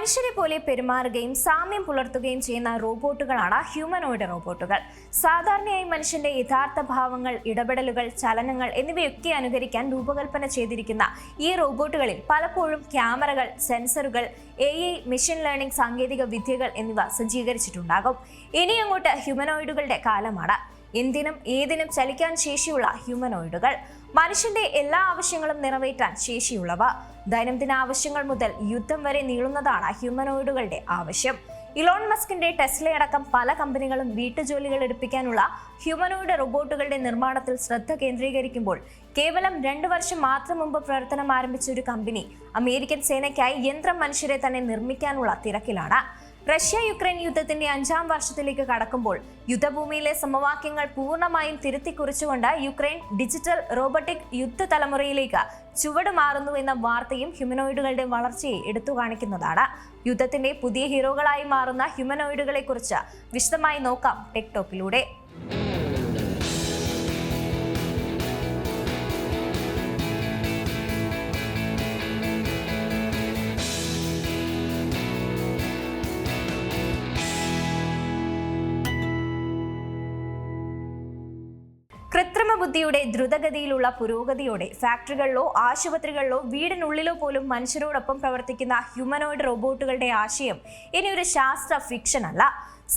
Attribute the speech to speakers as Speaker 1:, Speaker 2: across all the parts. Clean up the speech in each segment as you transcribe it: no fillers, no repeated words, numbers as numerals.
Speaker 1: മനുഷ്യരെ പോലെ പെരുമാറുകയും സാമ്യം പുലർത്തുകയും ചെയ്യുന്ന റോബോട്ടുകളാണ് ഹ്യൂമനോയിഡ് റോബോട്ടുകൾ. സാധാരണയായി മനുഷ്യന്റെ യഥാർത്ഥ ഭാവങ്ങൾ, ഇടപെടലുകൾ, ചലനങ്ങൾ എന്നിവയൊക്കെ അനുകരിക്കാൻ രൂപകൽപ്പന ചെയ്തിരിക്കുന്ന ഈ റോബോട്ടുകളിൽ പലപ്പോഴും ക്യാമറകൾ, സെൻസറുകൾ, AI, മെഷീൻ ലേണിംഗ് സാങ്കേതിക വിദ്യകൾ എന്നിവ സജ്ജീകരിച്ചിട്ടുണ്ടാകും. ഇനിയങ്ങോട്ട് ഹ്യൂമനോയിഡുകളുടെ കാലമാണ്. എന്തിനും ഏതിനും ചലിക്കാൻ ശേഷിയുള്ള ഹ്യൂമനോയിഡുകൾ, മനുഷ്യന്റെ എല്ലാ ആവശ്യങ്ങളും നിറവേറ്റാൻ ശേഷിയുള്ളവ. ദൈനംദിന ആവശ്യങ്ങൾ മുതൽ യുദ്ധം വരെ നീളുന്നതാണ് ഹ്യൂമനോയിഡുകളുടെ ആവശ്യം. ഇലോൺ മസ്കിന്റെ ടെസ്ലയടക്കം പല കമ്പനികളും വീട്ടുജോലികൾ എടുപ്പിക്കാനുള്ള ഹ്യൂമനോയിഡ് റോബോട്ടുകളുടെ നിർമ്മാണത്തിൽ ശ്രദ്ധ കേന്ദ്രീകരിക്കുമ്പോൾ കേവലം 2 വർഷം മാത്രം മുമ്പ് പ്രവർത്തനം ആരംഭിച്ച ഒരു കമ്പനി അമേരിക്കൻ സേനയ്ക്കായി യന്ത്രം മനുഷ്യരെ തന്നെ നിർമ്മിക്കാനുള്ള തിരക്കിലാണ്. റഷ്യ-യുക്രൈൻ യുദ്ധത്തിന്റെ 5ാം വർഷത്തിലേക്ക് കടക്കുമ്പോൾ യുദ്ധഭൂമിയിലെ സമവാക്യങ്ങൾ പൂർണ്ണമായും തിരുത്തിക്കുറിച്ചുകൊണ്ട് യുക്രൈൻ ഡിജിറ്റൽ റോബോട്ടിക് യുദ്ധ തലമുറയിലേക്ക് ചുവടുമാറുന്നു എന്ന വാർത്തയും ഹ്യൂമനോയിഡുകളുടെ വളർച്ചയെ എടുത്തു കാണിക്കുന്നതാണ്. യുദ്ധത്തിന്റെ പുതിയ ഹീറോകളായി മാറുന്ന ഹ്യൂമനോയിഡുകളെ കുറിച്ച് വിശദമായി നോക്കാം ടെക് ടോക്കിലൂടെ. കൃത്രിമ ബുദ്ധിയുടെ ദ്രുതഗതിയിലുള്ള പുരോഗതിയോടെ ഫാക്ടറികളിലോ ആശുപത്രികളിലോ വീടിനുള്ളിലോ പോലും മനുഷ്യരോടൊപ്പം പ്രവർത്തിക്കുന്ന ഹ്യൂമനോയിഡ് റോബോട്ടുകളുടെ ആശയം ഇനിയൊരു ശാസ്ത്ര ഫിക്ഷൻ അല്ല.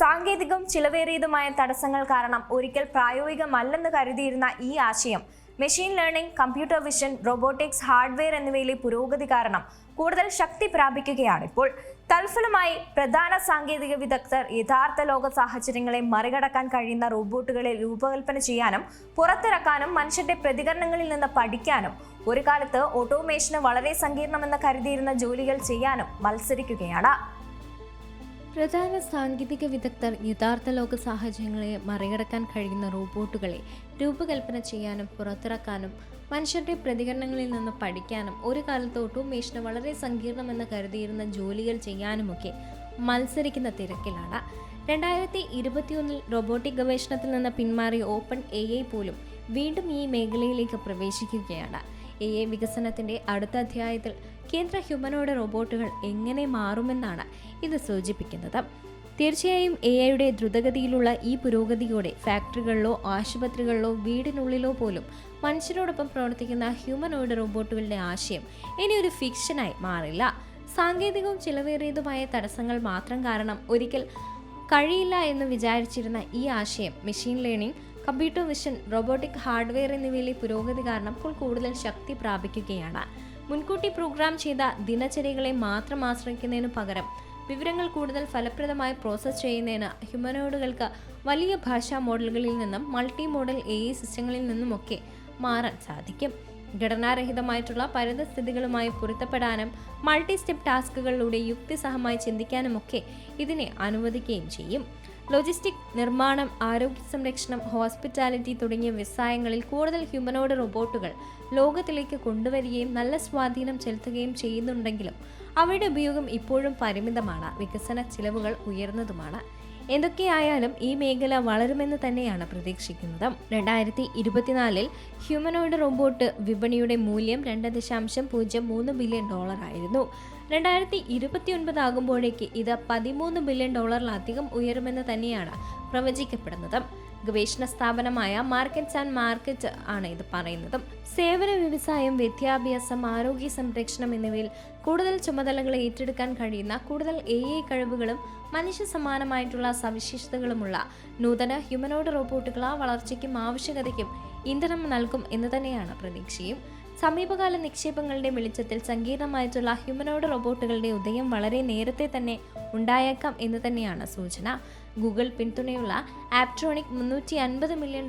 Speaker 1: സാങ്കേതികവും ചിലവേറിയതുമായ തടസ്സങ്ങൾ കാരണം ഒരിക്കൽ പ്രായോഗികമല്ലെന്ന് കരുതിയിരുന്ന ഈ ആശയം machine learning, computer vision, robotics, hardware എന്നിവയിലെ പുരോഗതി കാരണം കൂടുതൽ ശക്തി പ്രാപിക്കുകയാണിപ്പോൾ. തൽഫലമായി പ്രധാന സാങ്കേതിക വിദഗ്ധർ യഥാർത്ഥ ലോക സാഹചര്യങ്ങളെ മറികടക്കാൻ കഴിയുന്ന റോബോട്ടുകളെ രൂപകൽപ്പന ചെയ്യാനും പുറത്തിറക്കാനും മനുഷ്യന്റെ പ്രതികരണങ്ങളിൽ നിന്ന് പഠിക്കാനും ഒരു കാലത്ത് ഓട്ടോമേഷന് വളരെ സങ്കീർണമെന്ന് കരുതിയിരുന്ന ജോലികൾ ചെയ്യാനും മത്സരിക്കുകയാണ്.
Speaker 2: പ്രധാന സാങ്കേതിക വിദഗ്ധർ യഥാർത്ഥ ലോക സാഹചര്യങ്ങളെ മറികടക്കാൻ കഴിയുന്ന റോബോട്ടുകളെ രൂപകൽപ്പന ചെയ്യാനും പുറത്തിറക്കാനും മനുഷ്യരുടെ പ്രതികരണങ്ങളിൽ നിന്ന് പഠിക്കാനും ഒരു കാലത്ത് ഓട്ടോമേഷന് വളരെ സങ്കീർണമെന്ന് കരുതിയിരുന്ന ജോലികൾ ചെയ്യാനുമൊക്കെ മത്സരിക്കുന്ന തിരക്കിലാണ്. 2021 റോബോട്ടിക് ഗവേഷണത്തിൽ നിന്ന് പിന്മാറിയ ഓപ്പൺ AI പോലും വീണ്ടും ഈ മേഖലയിലേക്ക് പ്രവേശിക്കുകയാണ്. AI വികസനത്തിന്റെ അടുത്ത അധ്യായത്തിൽ കേന്ദ്ര ഹ്യൂമനോയിഡ് റോബോട്ടുകൾ എങ്ങനെ മാറുമെന്നാണ് ഇത് സൂചിപ്പിക്കുന്നത്. തീർച്ചയായും AI ദ്രുതഗതിയിലുള്ള ഈ പുരോഗതിയോടെ ഫാക്ടറികളിലോ ആശുപത്രികളിലോ വീടിനുള്ളിലോ പോലും മനുഷ്യരോടൊപ്പം പ്രവർത്തിക്കുന്ന ഹ്യൂമനോയിഡ് റോബോട്ടുകളുടെ ആശയം ഇനിയൊരു ഫിക്ഷനായി മാറില്ല. സാങ്കേതികവും ചിലവേറിയതുമായ തടസ്സങ്ങൾ മാത്രം കാരണം ഒരിക്കൽ കഴിയില്ല എന്ന് വിചാരിച്ചിരുന്ന ഈ ആശയം machine learning, computer vision, robotic hardware എന്നിവയിലെ പുരോഗതി കാരണം ഇപ്പോൾ കൂടുതൽ ശക്തി പ്രാപിക്കുകയാണ്. മുൻകൂട്ടി പ്രോഗ്രാം ചെയ്ത ദിനചര്യകളെ മാത്രം ആശ്രയിക്കുന്നതിനു പകരം വിവരങ്ങൾ കൂടുതൽ ഫലപ്രദമായി പ്രോസസ്സ് ചെയ്യുന്നതിന് ഹ്യൂമനോയിഡുകൾക്ക് വലിയ ഭാഷാ മോഡലുകളിൽ നിന്നും മൾട്ടി മോഡൽ AI സിസ്റ്റങ്ങളിൽ നിന്നുമൊക്കെ മാറാൻ സാധിക്കും. ഘടനാരഹിതമായിട്ടുള്ള പരിതസ്ഥിതികളുമായി പൊരുത്തപ്പെടാനും മൾട്ടി സ്റ്റെപ്പ് ടാസ്കുകളിലൂടെ യുക്തിസഹമായി ചിന്തിക്കാനുമൊക്കെ ഇതിനെ അനുവദിക്കുകയും ചെയ്യും. ലോജിസ്റ്റിക്, നിർമ്മാണം, ആരോഗ്യ സംരക്ഷണം, ഹോസ്പിറ്റാലിറ്റി തുടങ്ങിയ വ്യവസായങ്ങളിൽ കൂടുതൽ ഹ്യൂമനോയിഡ് റോബോട്ടുകൾ ലോകത്തിലേക്ക് കൊണ്ടുവരികയും നല്ല സ്വാധീനം ചെലുത്തുകയും ചെയ്യുന്നുണ്ടെങ്കിലും അവയുടെ ഉപയോഗം ഇപ്പോഴും പരിമിതമാണ്. വികസന ചിലവുകൾ ഉയർന്നതുമാണ്. എന്തൊക്കെയായാലും ഈ മേഖല വളരുമെന്ന് തന്നെയാണ് പ്രതീക്ഷിക്കുന്നത്. 2024 ഹ്യൂമനോയിഡ് റോബോട്ട് വിപണിയുടെ മൂല്യം $2.03 ബില്യൺ ആയിരുന്നു. 2029 ആകുമ്പോഴേക്ക് ഇത് $13 ബില്യൺ ഉയരുമെന്ന് തന്നെയാണ് പ്രവചിക്കപ്പെടുന്നത്. ഗവേഷണ സ്ഥാപനമായ മാർക്കറ്റ്സ് ആൻഡ് മാർക്കറ്റ് ആണ് ഇത് പറയുന്നത്. സേവന വ്യവസായം, വിദ്യാഭ്യാസം, ആരോഗ്യ സംരക്ഷണം എന്നിവയിൽ കൂടുതൽ ചുമതലകൾ ഏറ്റെടുക്കാൻ കഴിയുന്ന കൂടുതൽ AI കഴിവുകളും മനുഷ്യ സമാനമായിട്ടുള്ള സവിശേഷതകളുമുള്ള നൂതന ഹ്യൂമനോയിഡ് റോബോട്ടുകൾ ആ വളർച്ചയ്ക്കും ആവശ്യകതയ്ക്കും ഇന്ധനം നൽകും എന്ന് തന്നെയാണ് പ്രതീക്ഷയും. സമീപകാല നിക്ഷേപങ്ങളുടെ വെളിച്ചത്തിൽ സങ്കീർണമായിട്ടുള്ള ഹ്യൂമനോയിഡ് റോബോട്ടുകളുടെ ഉദയം വളരെ നേരത്തെ തന്നെ ഉണ്ടായേക്കാം എന്ന് തന്നെയാണ് സൂചന. ഗൂഗിൾ പിന്തുണയുള്ള ആപ്ട്രോണിക് $350 മില്യൺ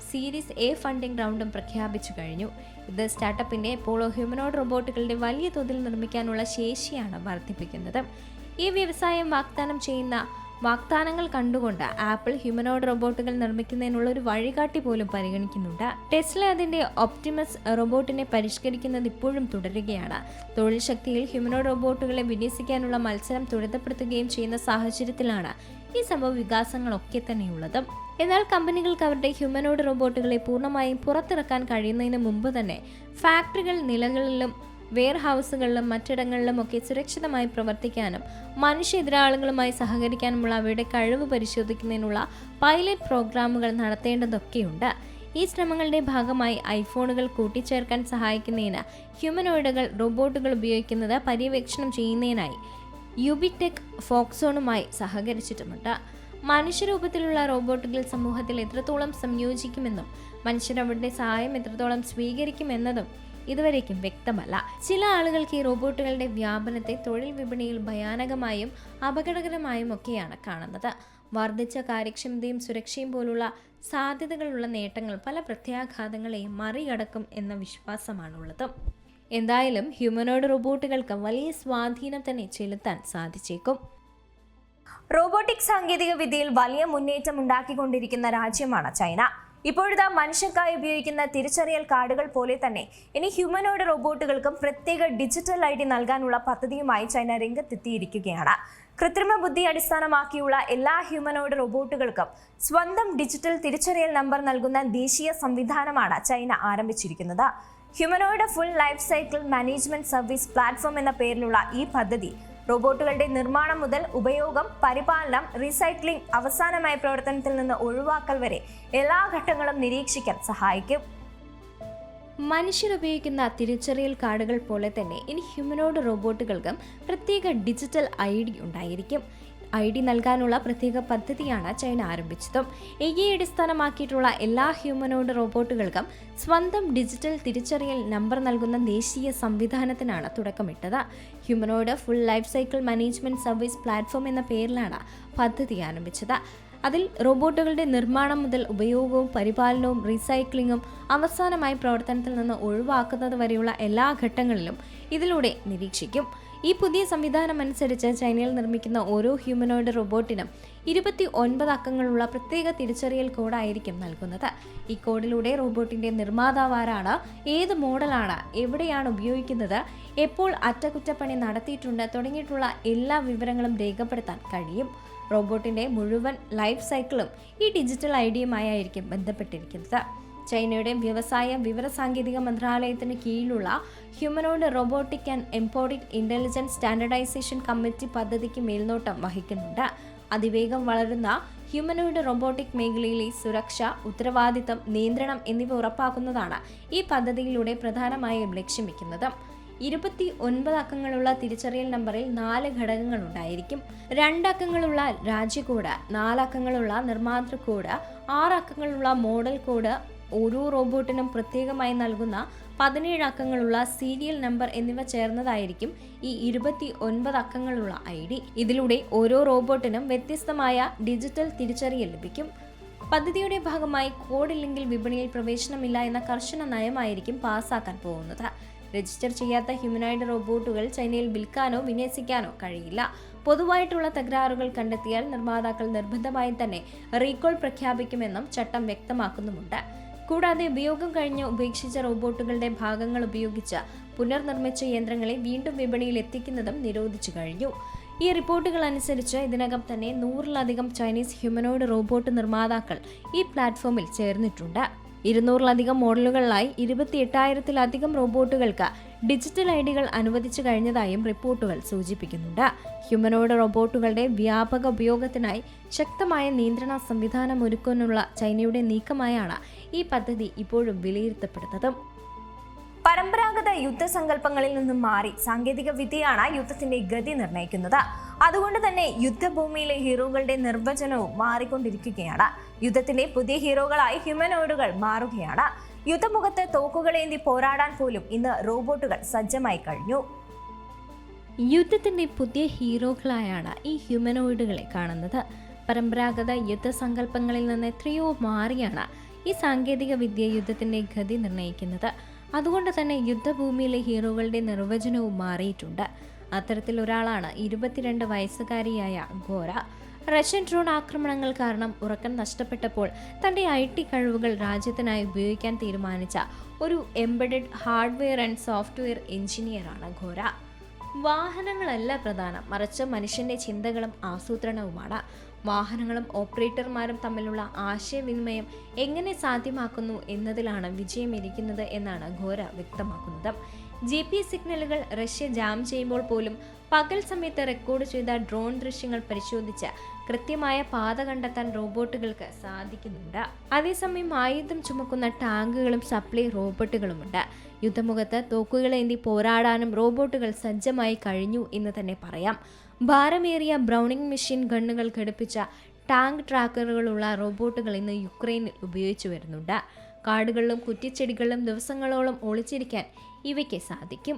Speaker 2: സീരീസ് A ഫണ്ടിംഗ് റൗണ്ടും പ്രഖ്യാപിച്ചു കഴിഞ്ഞു. ഇത് സ്റ്റാർട്ടപ്പിന്റെ പോളോ ഹ്യൂമനോയിഡ് റോബോട്ടുകളുടെ വലിയ തോതിൽ നിർമ്മിക്കാനുള്ള ശേഷിയാണ് വർദ്ധിപ്പിക്കുന്നത്. ഈ വ്യവസായം വാഗ്ദാനം ചെയ്യുന്ന വാഗ്ദാനങ്ങൾ കണ്ടുകൊണ്ട് ആപ്പിൾ ഹ്യൂമനോയിഡ് റോബോട്ടുകൾ നിർമ്മിക്കുന്നതിനുള്ള ഒരു വഴികാട്ടി പോലും പരിഗണിക്കുന്നുണ്ട്. ടെസ്ല അതിന്റെ ഒപ്റ്റിമസ് റോബോട്ടിനെ പരിഷ്കരിക്കുന്നത് ഇപ്പോഴും തുടരുകയാണ്. തൊഴിൽ ശക്തിയിൽ ഹ്യൂമനോയിഡ് റോബോട്ടുകളെ വിന്യസിക്കാനുള്ള മത്സരം ത്വരിതപ്പെടുത്തുകയും ചെയ്യുന്ന സാഹചര്യത്തിലാണ് ഈ സംഭവ വികാസങ്ങളൊക്കെ തന്നെയുള്ളത്. എന്നാൽ കമ്പനികൾക്ക് അവരുടെ ഹ്യൂമനോയിഡ് റോബോട്ടുകളെ പൂർണ്ണമായും പുറത്തിറക്കാൻ കഴിയുന്നതിന് മുമ്പ് തന്നെ ഫാക്ടറികൾ നിലകളിലും വെയർഹൗസുകളിലും മറ്റിടങ്ങളിലുമൊക്കെ സുരക്ഷിതമായി പ്രവർത്തിക്കാനും മനുഷ്യ എതിരാളികളുമായി സഹകരിക്കാനുമുള്ള അവയുടെ കഴിവ് പരിശോധിക്കുന്നതിനുള്ള പൈലറ്റ് പ്രോഗ്രാമുകൾ നടത്തേണ്ടതൊക്കെയുണ്ട്. ഈ ശ്രമങ്ങളുടെ ഭാഗമായി ഐഫോണുകൾ കൂട്ടിച്ചേർക്കാൻ സഹായിക്കുന്നതിന് ഹ്യൂമനോയിഡുകൾ റോബോട്ടുകൾ ഉപയോഗിക്കുന്നത് പര്യവേക്ഷണം ചെയ്യുന്നതിനായി യുബിടെക് ഫോക്സോണുമായി സഹകരിച്ചിട്ടുമുണ്ട്. മനുഷ്യരൂപത്തിലുള്ള റോബോട്ടുകൾ സമൂഹത്തിൽ എത്രത്തോളം സംയോജിക്കുമെന്നും മനുഷ്യർ അവരുടെ സഹായം എത്രത്തോളം സ്വീകരിക്കുമെന്നതും ഇതുവരേക്കും വ്യക്തമല്ല. ചില ആളുകൾക്ക് ഈ റോബോട്ടുകളുടെ വ്യാപനത്തെ തൊഴിൽ വിപണിയിൽ ഭയാനകമായും അപകടകരമായും ഒക്കെയാണ് കാണുന്നത്. വർദ്ധിച്ച കാര്യക്ഷമതയും സുരക്ഷയും പോലുള്ള സാധ്യതകളുള്ള നേട്ടങ്ങൾ പല പ്രത്യാഘാതങ്ങളെയും മറികടക്കും എന്ന വിശ്വാസമാണുള്ളത്. എന്തായാലും ഹ്യൂമനോയിഡ് റോബോട്ടുകൾക്ക് വലിയ സ്വാധീനം തന്നെ ചെലുത്താൻ സാധിച്ചേക്കും.
Speaker 1: റോബോട്ടിക് സാങ്കേതിക വിദ്യയിൽ വലിയ മുന്നേറ്റം ഉണ്ടാക്കിക്കൊണ്ടിരിക്കുന്ന രാജ്യമാണ് ചൈന. ഇപ്പോഴത്തെ മനുഷ്യർക്കായി ഉപയോഗിക്കുന്ന തിരിച്ചറിയൽ കാർഡുകൾ പോലെ തന്നെ ഇനി ഹ്യൂമനോയിഡ് റോബോട്ടുകൾക്കും പ്രത്യേക ഡിജിറ്റൽ ID നൽകാനുള്ള പദ്ധതിയുമായി ചൈന രംഗത്തെത്തിയിരിക്കുകയാണ്. കൃത്രിമ ബുദ്ധി അടിസ്ഥാനമാക്കിയുള്ള എല്ലാ ഹ്യൂമനോയിഡ് റോബോട്ടുകൾക്കും സ്വന്തം ഡിജിറ്റൽ തിരിച്ചറിയൽ നമ്പർ നൽകുന്ന ദേശീയ സംവിധാനമാണ് ചൈന ആരംഭിച്ചിരിക്കുന്നത്. Humanoid full life cycle management service platform എന്ന പേരിലുള്ള ഈ പദ്ധതി റോബോട്ടുകളുടെ നിർമ്മാണം മുതൽ ഉപയോഗം, പരിപാലനം, റീസൈക്ലിംഗ്, അവസാനമായ പ്രവർത്തനത്തിൽ നിന്ന് ഒഴിവാക്കൽ വരെ എല്ലാ ഘട്ടങ്ങളും നിരീക്ഷിക്കാൻ സഹായിക്കും.
Speaker 2: മനുഷ്യരുപയോഗിക്കുന്ന തിരിച്ചറിയൽ കാർഡുകൾ പോലെ തന്നെ ഇനി ഹ്യൂമനോയിഡ് റോബോട്ടുകൾക്കും പ്രത്യേക ഡിജിറ്റൽ ID ഉണ്ടായിരിക്കും. ID നൽകാനുള്ള പ്രത്യേക പദ്ധതിയാണ് ചൈന ആരംഭിച്ചതും. AI അടിസ്ഥാനമാക്കിയിട്ടുള്ള എല്ലാ ഹ്യൂമനോയിഡ് റോബോട്ടുകൾക്കും സ്വന്തം ഡിജിറ്റൽ തിരിച്ചറിയൽ നമ്പർ നൽകുന്ന ദേശീയ സംവിധാനത്തിനാണ് തുടക്കമിട്ടത്. Humanoid full life cycle management service platform എന്ന പേരിലാണ് പദ്ധതി ആരംഭിച്ചത്. അതിൽ റോബോട്ടുകളുടെ നിർമ്മാണം മുതൽ ഉപയോഗവും പരിപാലനവും റീസൈക്ലിങ്ങും അവസാനമായി പ്രവർത്തനത്തിൽ നിന്ന് ഒഴിവാക്കുന്നത് വരെയുള്ള എല്ലാ ഘട്ടങ്ങളിലും ഇതിലൂടെ നിരീക്ഷിക്കും. ഈ പുതിയ സംവിധാനം അനുസരിച്ച് ചൈനയിൽ നിർമ്മിക്കുന്ന ഓരോ ഹ്യൂമനോയിഡ് റോബോട്ടിനും 29 അക്കങ്ങളുള്ള പ്രത്യേക തിരിച്ചറിയൽ കോഡായിരിക്കും നൽകുന്നത്. ഈ കോഡിലൂടെ റോബോട്ടിന്റെ നിർമ്മാതാവാരാണ്, ഏത് മോഡലാണ്, എവിടെയാണ് ഉപയോഗിക്കുന്നത്, എപ്പോൾ അറ്റകുറ്റപ്പണി നടത്തിയിട്ടുണ്ട് തുടങ്ങിയിട്ടുള്ള എല്ലാ വിവരങ്ങളും രേഖപ്പെടുത്താൻ കഴിയും. റോബോട്ടിന്റെ മുഴുവൻ ലൈഫ് സൈക്കിളും ഈ ഡിജിറ്റൽ IDയുമായിരിക്കും ബന്ധപ്പെട്ടിരിക്കുന്നത്. ചൈനയുടെ വ്യവസായ വിവരസാങ്കേതിക മന്ത്രാലയത്തിന് കീഴിലുള്ള humanoid robotic and empowered intelligence standardisation committee പദ്ധതിക്ക് മേൽനോട്ടം വഹിക്കുന്നുണ്ട്. അതിവേഗം വളരുന്ന ഹ്യൂമനോയിഡ് റോബോട്ടിക് മേഖലയിലെ സുരക്ഷ, ഉത്തരവാദിത്തം, നിയന്ത്രണം എന്നിവ ഉറപ്പാക്കുന്നതാണ് ഈ പദ്ധതിയിലൂടെ പ്രധാനമായും ലക്ഷ്യം വയ്ക്കുന്നത്. 29 അക്കങ്ങളുള്ള തിരിച്ചറിയൽ നമ്പറിൽ 4 ഘടകങ്ങൾ ഉണ്ടായിരിക്കും. 2 അക്കങ്ങളുള്ള രാജ്യകോഡ്, 4 അക്കങ്ങളുള്ള നിർമ്മാതൃ കോഡ്, 6 അക്കങ്ങളുള്ള മോഡൽ കോഡ്, ഓരോ റോബോട്ടിനും പ്രത്യേകമായി നൽകുന്ന 17 അക്കങ്ങളുള്ള സീരിയൽ നമ്പർ എന്നിവ ചേർന്നതായിരിക്കും ഈ 29 അക്കങ്ങളുള്ള ID. ഇതിലൂടെ ഓരോ റോബോട്ടിനും വ്യത്യസ്തമായ ഡിജിറ്റൽ തിരിച്ചറിയൽ ലഭിക്കും. പദ്ധതിയുടെ ഭാഗമായി കോഡില്ലെങ്കിൽ വിപണിയിൽ പ്രവേശനമില്ല എന്ന കർശന നയമായിരിക്കും പാസ്സാക്കാൻ പോകുന്നത്. രജിസ്റ്റർ ചെയ്യാത്ത ഹ്യൂമനോയിഡ് റോബോട്ടുകൾ ചൈനയിൽ വിൽക്കാനോ വിന്യസിക്കാനോ കഴിയില്ല. പൊതുവായിട്ടുള്ള തകരാറുകൾ കണ്ടെത്തിയാൽ നിർമ്മാതാക്കൾ നിർബന്ധമായും തന്നെ റീകോൾ പ്രഖ്യാപിക്കുമെന്നും ചട്ടം വ്യക്തമാക്കുന്നുമുണ്ട്. കൂടാതെ ഉപയോഗം കഴിഞ്ഞ് ഉപേക്ഷിച്ച റോബോട്ടുകളുടെ ഭാഗങ്ങൾ ഉപയോഗിച്ച് പുനർനിർമ്മിച്ച യന്ത്രങ്ങളെ വീണ്ടും വിപണിയിൽ എത്തിക്കുന്നതും നിരോധിച്ചു കഴിഞ്ഞു. ഈ റിപ്പോർട്ടുകൾ അനുസരിച്ച് ഇതിനകം തന്നെ 100-ലധികം ചൈനീസ് ഹ്യൂമനോയിഡ് റോബോട്ട് നിർമ്മാതാക്കൾ ഈ പ്ലാറ്റ്ഫോമിൽ ചേർന്നിട്ടുണ്ട്. 200-ലധികം മോഡലുകളിലായി 28,000-ലധികം റോബോട്ടുകൾക്ക് ഡിജിറ്റൽ IDകൾ അനുവദിച്ചു കഴിഞ്ഞതായും റിപ്പോർട്ടുകൾ സൂചിപ്പിക്കുന്നുണ്ട്. ഹ്യൂമനോയിഡ് റോബോട്ടുകളുടെ വ്യാപക ഉപയോഗത്തിനായി ശക്തമായ നിയന്ത്രണ സംവിധാനം ഒരുക്കാനുള്ള ചൈനയുടെ നീക്കമായാണ് ഈ പദ്ധതി ഇപ്പോഴും വിലയിരുത്തപ്പെടുന്നത്.
Speaker 1: പരമ്പരാഗത യുദ്ധസങ്കല്പങ്ങളിൽ നിന്നും മാറി സാങ്കേതിക വിദ്യയാണ് യുദ്ധത്തിന്റെ ഗതി നിർണ്ണയിക്കുന്നത്. അതുകൊണ്ട് തന്നെ യുദ്ധഭൂമിയിലെ ഹീറോകളുടെ നിർവചനവും മാറിക്കൊണ്ടിരിക്കുകയാണ്. യുദ്ധത്തിന്റെ പുതിയ ഹീറോകളായി ഹ്യൂമനോയിഡുകൾ മാറുകയാണ്. യുദ്ധമുഖത്ത് തോക്കുകളേന്തി പോരാടാൻ പോലും ഇന്ന് റോബോട്ടുകൾ സജ്ജമായി കഴിഞ്ഞു.
Speaker 2: യുദ്ധത്തിന്റെ പുതിയ ഹീറോകളായാണ് ഈ ഹ്യൂമനോയിഡുകളെ കാണുന്നത്. പരമ്പരാഗത യുദ്ധസങ്കല്പങ്ങളിൽ നിന്ന് എത്രയോ മാറിയാണ് ഈ സാങ്കേതിക വിദ്യ യുദ്ധത്തിന്റെ ഗതി നിർണ്ണയിക്കുന്നത്. അതുകൊണ്ട് തന്നെ യുദ്ധഭൂമിയിലെ ഹീറോകളുടെ നിർവചനവും മാറിയിട്ടുണ്ട്. അത്തരത്തിൽ ഒരാളാണ് 22 വയസ്സുകാരിയായ ഗോര. റഷ്യൻ ഡ്രോൺ ആക്രമണങ്ങൾ കാരണം ഉറക്കം നഷ്ടപ്പെട്ടപ്പോൾ തൻ്റെ IT കഴിവുകൾ രാജ്യത്തിനായി ഉപയോഗിക്കാൻ തീരുമാനിച്ച ഒരു എംബഡഡ് ഹാർഡ്വെയർ ആൻഡ് സോഫ്റ്റ്വെയർ എഞ്ചിനീയറാണ് ഗോര. വാഹനങ്ങളല്ല പ്രധാനം, മറിച്ച് മനുഷ്യൻ്റെ ചിന്തകളും ആസൂത്രണവുമാണ്. വാഹനങ്ങളും ഓപ്പറേറ്റർമാരും തമ്മിലുള്ള ആശയവിനിമയം എങ്ങനെ സാധ്യമാക്കുന്നു എന്നതിലാണ് വിജയം ഇരിക്കുന്നത് എന്നാണ് ഗോര വ്യക്തമാക്കുന്നത്. GPS സിഗ്നലുകൾ റഷ്യ ജാം ചെയ്യുമ്പോൾ പോലും പകൽ സമയത്ത് റെക്കോർഡ് ചെയ്ത ഡ്രോൺ ദൃശ്യങ്ങൾ പരിശോധിച്ച് കൃത്യമായ പാത കണ്ടെത്താൻ റോബോട്ടുകൾക്ക് സാധിക്കുന്നുണ്ട്. അതേസമയം ആയുധം ചുമക്കുന്ന ടാങ്കുകളും സപ്ലൈ റോബോട്ടുകളുമുണ്ട്. യുദ്ധമുഖത്ത് തോക്കുകളേന്തി പോരാടാനും റോബോട്ടുകൾ സജ്ജമായി കഴിഞ്ഞു എന്ന് തന്നെ പറയാം. ഭാരമേറിയ ബ്രൗണിംഗ് മെഷീൻ ഗണ്ണുകൾ ഘടിപ്പിച്ച ടാങ്ക് ട്രാക്കറുകളുള്ള റോബോട്ടുകൾ ഇന്ന് യുക്രൈനിൽ ഉപയോഗിച്ചു വരുന്നുണ്ട്. കാടുകളിലും കുറ്റിച്ചെടികളിലും ദിവസങ്ങളോളം ഒളിച്ചിരിക്കാൻ ഇവയ്ക്ക് സാധിക്കും.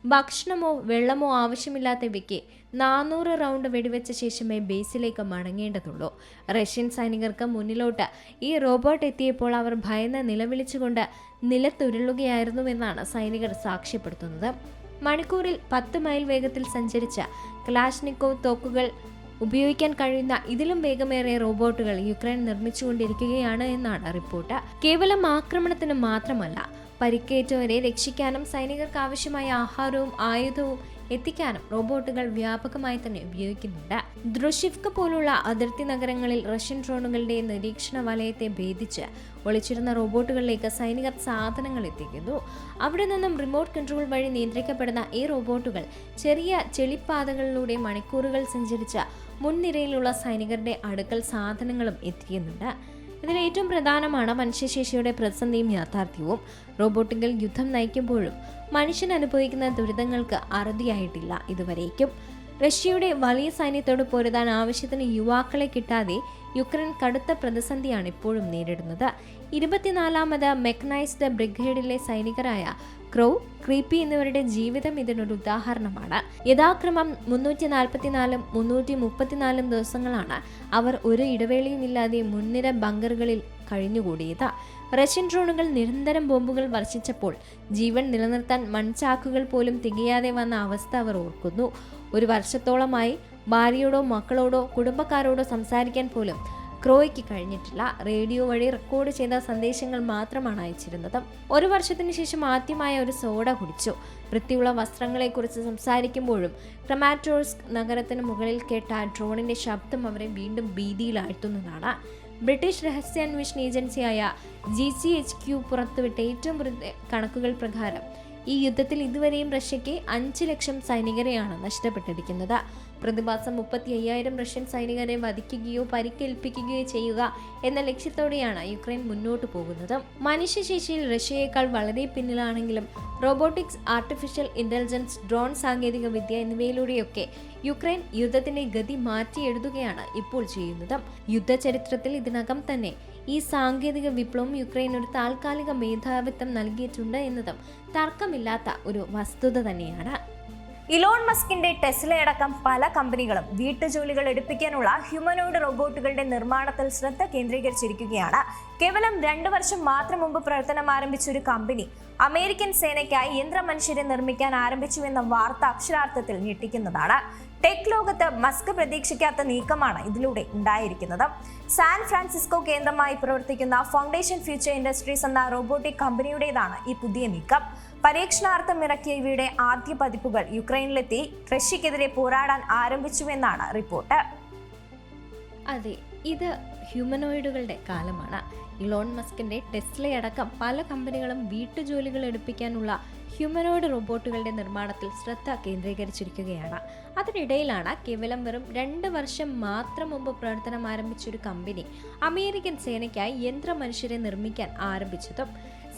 Speaker 2: ഭക്ഷണമോ വെള്ളമോ ആവശ്യമില്ലാത്ത ഇവയ്ക്ക് 400 റൗണ്ട് വെടിവെച്ച ശേഷമേ ബേസിലേക്ക് മടങ്ങേണ്ടതുള്ളൂ. റഷ്യൻ സൈനികർക്ക് മുന്നിലോട്ട് ഈ റോബോട്ട് എത്തിയപ്പോൾ അവർ ഭയന്ന് നിലവിളിച്ചുകൊണ്ട് നിലത്തുരുളുകയായിരുന്നുവെന്നാണ് സൈനികർ സാക്ഷ്യപ്പെടുത്തുന്നത്. മണിക്കൂറിൽ 10 മൈൽ വേഗത്തിൽ സഞ്ചരിച്ച കലാഷ്നിക്കോവ് തോക്കുകൾ ഉപയോഗിക്കാൻ കഴിയുന്ന ഇതിലും വേഗമേറിയ റോബോട്ടുകൾ യുക്രൈൻ നിർമ്മിച്ചുകൊണ്ടിരിക്കുകയാണ് എന്നാണ് റിപ്പോർട്ട്. കേവലം ആക്രമണത്തിന് മാത്രമല്ല, പരിക്കേറ്റവരെ രക്ഷിക്കാനും സൈനികർക്ക് ആവശ്യമായ ആഹാരവും ആയുധവും എത്തിക്കാനും റോബോട്ടുകൾ വ്യാപകമായി തന്നെ ഉപയോഗിക്കുന്നുണ്ട്. ദ്രുഷിവ്ക പോലുള്ള അതിർത്തി നഗരങ്ങളിൽ റഷ്യൻ ഡ്രോണുകളുടെ നിരീക്ഷണ വലയത്തെ ഭേദിച്ച് ഒളിച്ചിരുന്ന റോബോട്ടുകളിലേക്ക് സൈനികർ സാധനങ്ങൾ എത്തിക്കുന്നു. അവിടെ നിന്നും റിമോട്ട് കൺട്രോൾ വഴി നിയന്ത്രിക്കപ്പെടുന്ന ഈ റോബോട്ടുകൾ ചെറിയ ചെളിപ്പാതകളിലൂടെ മണിക്കൂറുകൾ സഞ്ചരിച്ച മുൻനിരയിലുള്ള സൈനികരുടെ അടുക്കൽ സാധനങ്ങളും എത്തിക്കുന്നുണ്ട്. ഇതിൽ ഏറ്റവും പ്രധാനമാണ് മനുഷ്യശേഷിയുടെ പ്രതിസന്ധിയും യാഥാർത്ഥ്യവും. റോബോട്ടുകൾ യുദ്ധം നയിക്കുമ്പോഴും മനുഷ്യൻ അനുഭവിക്കുന്ന ദുരിതങ്ങൾക്ക് അറുതിയായിട്ടില്ല ഇതുവരേക്കും. റഷ്യയുടെ വലിയ സൈന്യത്തോട് പൊരുതാൻ ആവശ്യത്തിന് യുവാക്കളെ കിട്ടാതെ യുക്രൈൻ കടുത്ത പ്രതിസന്ധിയാണ് ഇപ്പോഴും നേരിടുന്നത്. 24ാമത് മെക്കനൈസ്ഡ് ബ്രിഗേഡിലെ സൈനികരായ ക്രോ, ക്രീപ്പി എന്നിവരുടെ ജീവിതം ഇതിനൊരു ഉദാഹരണമാണ്. യഥാക്രമം 344 334 ദിവസങ്ങളാണ് അവർ ഒരു ഇടവേളയുമില്ലാതെ മുൻനിര ബങ്കറുകളിൽ കഴിഞ്ഞുകൂടിയത്. റഷ്യൻ ഡ്രോണുകൾ നിരന്തരം ബോംബുകൾ വർഷിച്ചപ്പോൾ ജീവൻ നിലനിർത്താൻ മൺചാക്കുകൾ പോലും തികയാതെ വന്ന അവസ്ഥ അവർ ഓർക്കുന്നു. ഒരു വർഷത്തോളമായി ഭാര്യയോടോ മക്കളോടോ കുടുംബക്കാരോടോ സംസാരിക്കാൻ പോലും ക്രോയ്ക്ക് കഴിഞ്ഞിട്ടില്ല. റേഡിയോ വഴി റെക്കോർഡ് ചെയ്ത സന്ദേശങ്ങൾ മാത്രമാണ് അയച്ചിരുന്നത്. ഒരു വർഷത്തിന് ശേഷം ആദ്യമായ ഒരു സോഡ കുടിച്ചു. വൃത്തിയുള്ള വസ്ത്രങ്ങളെക്കുറിച്ച് സംസാരിക്കുമ്പോഴും ക്രമാറ്റോർസ്ക് നഗരത്തിന് മുകളിൽ കേട്ട ഡ്രോണിന്റെ ശബ്ദം അവരെ വീണ്ടും ഭീതിയിലാഴ്ത്തുന്നതാണ്. ബ്രിട്ടീഷ് രഹസ്യാന്വേഷണ ഏജൻസിയായ GCHQ പുറത്തുവിട്ട ഏറ്റവും കണക്കുകൾ പ്രകാരം ഈ യുദ്ധത്തിൽ ഇതുവരെയും റഷ്യയ്ക്ക് 5 ലക്ഷം സൈനികരെയാണ് നഷ്ടപ്പെട്ടിരിക്കുന്നത്. പ്രതിമാസം 35,000 റഷ്യൻ സൈനികരെ വധിക്കുകയോ പരിക്കേൽപ്പിക്കുകയോ ചെയ്യുക എന്ന ലക്ഷ്യത്തോടെയാണ് യുക്രൈൻ മുന്നോട്ട് പോകുന്നത്. മനുഷ്യശേഷിയിൽ റഷ്യയേക്കാൾ വളരെ പിന്നിലാണെങ്കിലും റോബോട്ടിക്സ്, ആർട്ടിഫിഷ്യൽ ഇന്റലിജൻസ്, ഡ്രോൺ സാങ്കേതിക വിദ്യ എന്നിവയിലൂടെയൊക്കെ യുക്രൈൻ യുദ്ധത്തിന്റെ ഗതി മാറ്റിയെഴുതുകയാണ് ഇപ്പോൾ ചെയ്യുന്നത്. യുദ്ധചരിത്രത്തിൽ ഇതിനകം തന്നെ ഈ സാങ്കേതിക വിപ്ലവം യുക്രൈൻ ഒരു താൽക്കാലിക മേധാവിത്വം നൽകിയിട്ടുണ്ട് എന്നതും തർക്കമില്ലാത്ത ഒരു വസ്തുത തന്നെയാണ്.
Speaker 1: ഇലോൺ മസ്കിന്റെ ടെസ്ലയടക്കം പല കമ്പനികളും വീട്ടുജോലികൾ എടുപ്പിക്കാനുള്ള ഹ്യൂമനോയിഡ് റോബോട്ടുകളുടെ നിർമ്മാണത്തിൽ ശ്രദ്ധ കേന്ദ്രീകരിച്ചിരിക്കുകയാണ്. കേവലം 2 വർഷം മാത്രം മുമ്പ് പ്രവർത്തനം ആരംഭിച്ച ഒരു കമ്പനി അമേരിക്കൻ സേനയ്ക്കായി യന്ത്രമനുഷ്യരെ നിർമ്മിക്കാൻ ആരംഭിച്ചുവെന്ന വാർത്ത അക്ഷരാർത്ഥത്തിൽ ഞെട്ടിക്കുന്നതാണ്. ടെക് ലോകത്ത് മസ്ക് പ്രതീക്ഷിക്കാത്ത നീക്കമാണ് ഇതിലൂടെ ഉണ്ടായിരിക്കുന്നത്. സാൻ ഫ്രാൻസിസ്കോ കേന്ദ്രമായി പ്രവർത്തിക്കുന്ന ഫൗണ്ടേഷൻ ഫ്യൂച്ചർ ഇൻഡസ്ട്രീസ് എന്ന റോബോട്ടിക് കമ്പനിയുടേതാണ് ഈ പുതിയ നീക്കം. പരീക്ഷണാർത്ഥം ഇറക്കിയ ഇവയുടെ ആദ്യ പതിപ്പുകൾ യുക്രൈനിലെത്തി റഷ്യക്കെതിരെ പോരാടാൻ ആരംഭിച്ചുവെന്നാണ് റിപ്പോർട്ട്.
Speaker 2: അതെ, ഇത് ഹ്യൂമനോയിഡുകളുടെ കാലമാണ്. ഇലോൺ മസ്കിന്റെ ടെസ്ലയടക്കം പല കമ്പനികളും വീട്ടുജോലികൾ എടുപ്പിക്കാനുള്ള ഹ്യൂമനോയിഡ് റോബോട്ടുകളുടെ നിർമ്മാണത്തിൽ ശ്രദ്ധ കേന്ദ്രീകരിച്ചിരിക്കുകയാണ്. അതിനിടയിലാണ് കേവലം വെറും 2 വർഷം മാത്രം മുമ്പ് പ്രവർത്തനം ആരംഭിച്ചൊരു കമ്പനി അമേരിക്കൻ സേനയ്ക്കായി യന്ത്രമനുഷ്യരെ നിർമ്മിക്കാൻ ആരംഭിച്ചതും.